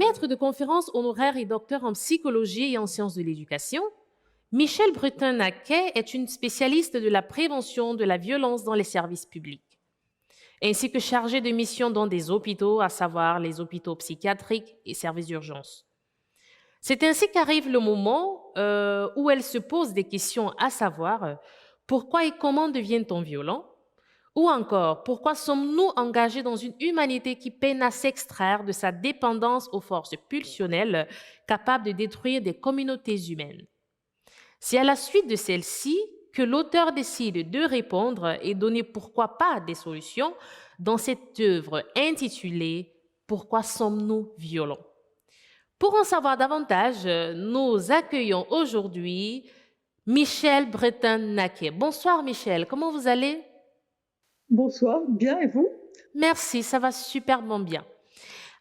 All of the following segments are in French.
Maître de conférences honoraire et docteur en psychologie et en sciences de l'éducation, Michel Breton-Naquet est une spécialiste de la prévention de la violence dans les services publics, ainsi que chargée de mission dans des hôpitaux, à savoir les hôpitaux psychiatriques et services d'urgence. C'est ainsi qu'arrive le moment où elle se pose des questions, à savoir pourquoi et comment devient-on violent? Ou encore, pourquoi sommes-nous engagés dans une humanité qui peine à s'extraire de sa dépendance aux forces pulsionnelles capables de détruire des communautés humaines? C'est à la suite de celle-ci que l'auteur décide de répondre et donner pourquoi pas des solutions dans cette œuvre intitulée Pourquoi sommes-nous violents? Pour en savoir davantage, nous accueillons aujourd'hui Michel Breton-Naquet. Bonsoir Michel, comment vous allez? Bonsoir, bien et vous? Merci, ça va superbement bien.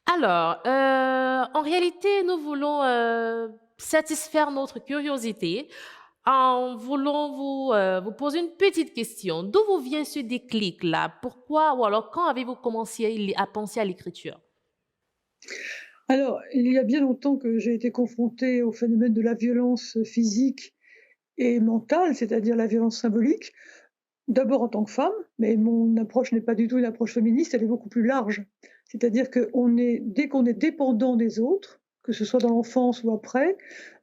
Alors, en réalité, nous voulons satisfaire notre curiosité en voulant vous poser une petite question. D'où vous vient ce déclic-là? Pourquoi ou alors quand avez-vous commencé à penser à l'écriture? Alors, il y a bien longtemps que j'ai été confrontée au phénomène de la violence physique et mentale, c'est-à-dire la violence symbolique, d'abord en tant que femme, mais mon approche n'est pas du tout une approche féministe, elle est beaucoup plus large. C'est-à-dire dès qu'on est dépendant des autres, que ce soit dans l'enfance ou après,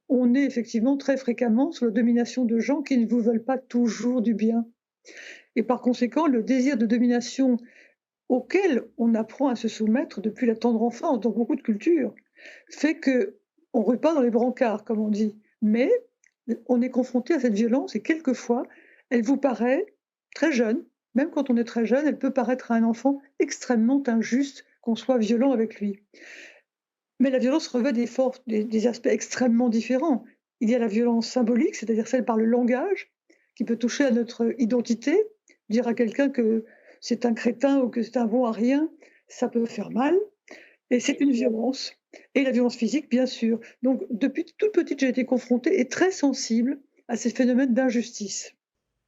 on est effectivement très fréquemment sous la domination de gens qui ne vous veulent pas toujours du bien. Et par conséquent, le désir de domination auquel on apprend à se soumettre depuis la tendre enfance dans beaucoup de cultures, fait qu'on repart dans les brancards, comme on dit. Mais on est confronté à cette violence et quelquefois, elle vous paraît très jeune, même quand on est très jeune, elle peut paraître à un enfant extrêmement injuste qu'on soit violent avec lui. Mais la violence revêt des aspects extrêmement différents. Il y a la violence symbolique, c'est-à-dire celle par le langage, qui peut toucher à notre identité. Dire à quelqu'un que c'est un crétin ou que c'est un bon à rien, ça peut faire mal et c'est une violence. Et la violence physique, bien sûr. Donc depuis toute petite, j'ai été confrontée et très sensible à ces phénomènes d'injustice.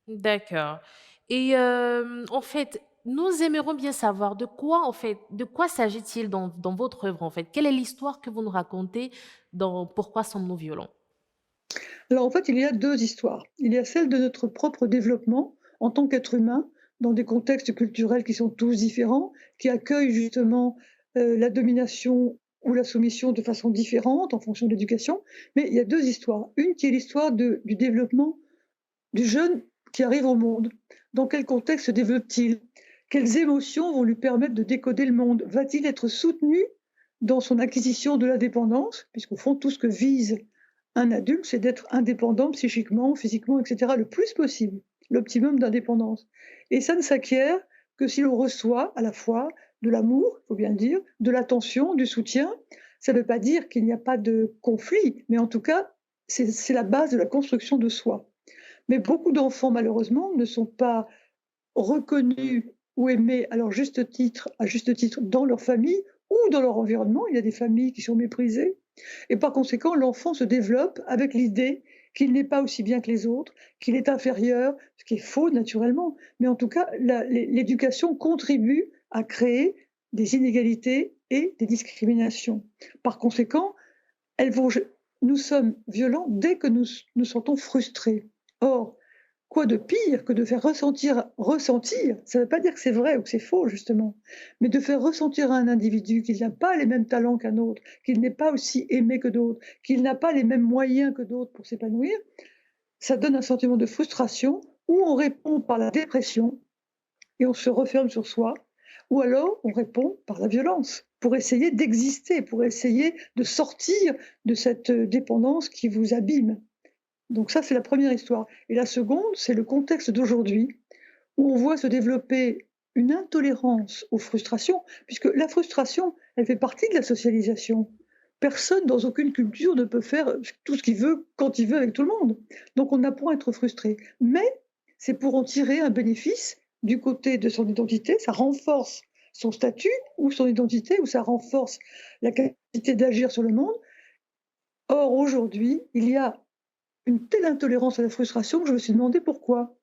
D'accord. Et en fait, nous aimerions bien savoir de quoi s'agit-il dans votre œuvre, en fait? Quelle est l'histoire que vous nous racontez dans Pourquoi sommes-nous violents? Alors en fait, il y a 2 histoires. Il y a celle de notre propre développement en tant qu'être humain, dans des contextes culturels qui sont tous différents, qui accueillent justement, la domination ou la soumission de façon différente en fonction de l'éducation. Mais il y a 2 histoires. Une qui est l'histoire du développement du jeune qui arrive au monde. Dans quel contexte se développe-t-il? Quelles émotions vont lui permettre de décoder le monde? Va-t-il être soutenu dans son acquisition de l'indépendance? Puisqu'au fond, tout ce que vise un adulte, c'est d'être indépendant psychiquement, physiquement, et cetera, le plus possible, l'optimum d'indépendance. Et ça ne s'acquiert que si l'on reçoit à la fois de l'amour, il faut bien le dire, de l'attention, du soutien. Ça ne veut pas dire qu'il n'y a pas de conflit, mais en tout cas, c'est la base de la construction de soi. Mais beaucoup d'enfants, malheureusement, ne sont pas reconnus ou aimés à juste titre dans leur famille ou dans leur environnement. Il y a des familles qui sont méprisées et par conséquent, l'enfant se développe avec l'idée qu'il n'est pas aussi bien que les autres, qu'il est inférieur, ce qui est faux naturellement. Mais en tout cas, l'éducation contribue à créer des inégalités et des discriminations. Par conséquent, elles vont nous sommes violents dès que nous nous sentons frustrés. Or, quoi de pire que de faire ressentir, ça ne veut pas dire que c'est vrai ou que c'est faux justement, mais de faire ressentir à un individu qu'il n'a pas les mêmes talents qu'un autre, qu'il n'est pas aussi aimé que d'autres, qu'il n'a pas les mêmes moyens que d'autres pour s'épanouir, ça donne un sentiment de frustration où on répond par la dépression et on se referme sur soi, ou alors on répond par la violence pour essayer d'exister, pour essayer de sortir de cette dépendance qui vous abîme. Donc ça, c'est la première histoire. Et la seconde, c'est le contexte d'aujourd'hui, où on voit se développer une intolérance aux frustrations, puisque la frustration, elle fait partie de la socialisation. Personne dans aucune culture ne peut faire tout ce qu'il veut, quand il veut, avec tout le monde. Donc on apprend à être frustré. Mais c'est pour en tirer un bénéfice du côté de son identité, ça renforce son statut ou son identité, ou ça renforce la capacité d'agir sur le monde. Or, aujourd'hui, il y a une telle intolérance à la frustration que je me suis demandé pourquoi.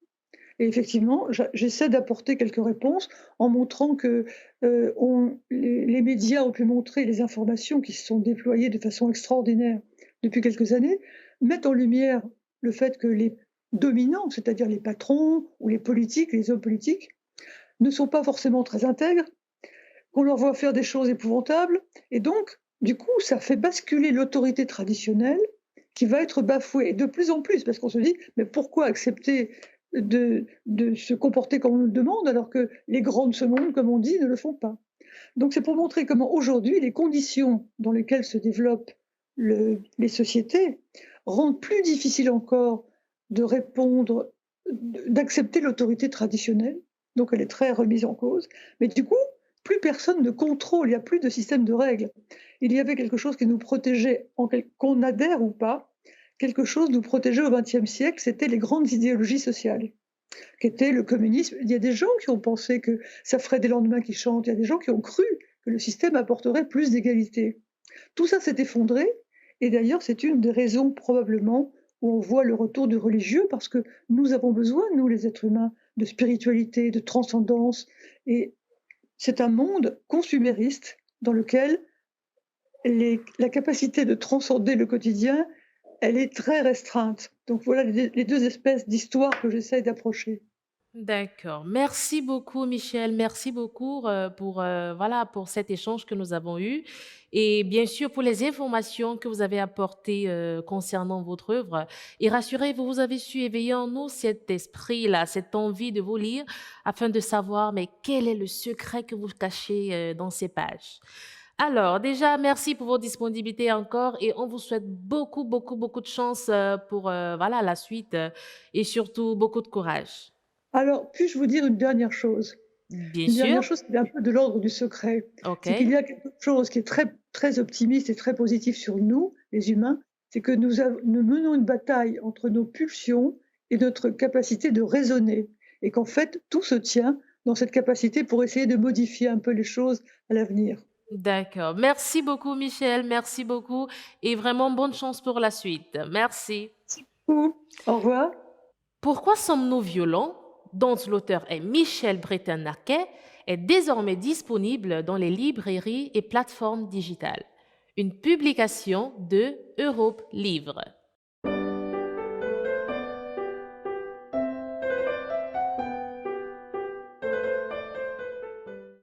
Et effectivement, j'essaie d'apporter quelques réponses en montrant que, les médias ont pu montrer les informations qui se sont déployées de façon extraordinaire depuis quelques années, mettent en lumière le fait que les dominants, c'est-à-dire les patrons ou les politiques, les hommes politiques, ne sont pas forcément très intègres, qu'on leur voit faire des choses épouvantables et donc, du coup, ça fait basculer l'autorité traditionnelle qui va être bafouée et de plus en plus parce qu'on se dit: «Mais pourquoi accepter de se comporter comme on nous le demande alors que les grands de ce monde, comme on dit, ne le font pas?» Donc c'est pour montrer comment aujourd'hui les conditions dans lesquelles se développent les sociétés rendent plus difficile encore de répondre, d'accepter l'autorité traditionnelle, donc elle est très remise en cause. Mais du coup, plus personne ne contrôle, il n'y a plus de système de règles. Il y avait quelque chose qui nous protégeait, qu'on adhère ou pas, quelque chose nous protégeait au XXe siècle, c'était les grandes idéologies sociales, qui était le communisme. Il y a des gens qui ont pensé que ça ferait des lendemains qui chantent, il y a des gens qui ont cru que le système apporterait plus d'égalité. Tout ça s'est effondré et d'ailleurs c'est une des raisons probablement où on voit le retour du religieux parce que nous avons besoin, nous les êtres humains, de spiritualité, de transcendance et c'est un monde consumériste dans lequel la capacité de transcender le quotidien, elle est très restreinte. Donc voilà les 2 espèces d'histoires que j'essaie d'approcher. D'accord. Merci beaucoup, Michel. Merci beaucoup pour, voilà, pour cet échange que nous avons eu et bien sûr pour les informations que vous avez apportées concernant votre œuvre. Et rassurez-vous, vous avez su éveiller en nous cet esprit-là, cette envie de vous lire afin de savoir, mais quel est le secret que vous cachez dans ces pages. Alors, déjà, merci pour votre disponibilité encore et on vous souhaite beaucoup, beaucoup, beaucoup de chance pour voilà, la suite et surtout beaucoup de courage. Alors, puis-je vous dire une dernière chose? Bien Une sûr, dernière chose qui est un peu de l'ordre du secret, c'est qu'il y OK. a quelque chose qui est très, très optimiste et très positif sur nous, les humains, c'est que nous menons une bataille entre nos pulsions et notre capacité de raisonner et qu'en fait, tout se tient dans cette capacité pour essayer de modifier un peu les choses à l'avenir. D'accord. Merci beaucoup, Michel. Merci beaucoup et vraiment bonne chance pour la suite. Merci. Au revoir. Pourquoi sommes-nous violents, dont l'auteur est Michel Breton-Naquet, est désormais disponible dans les librairies et plateformes digitales. Une publication de Europe Livre.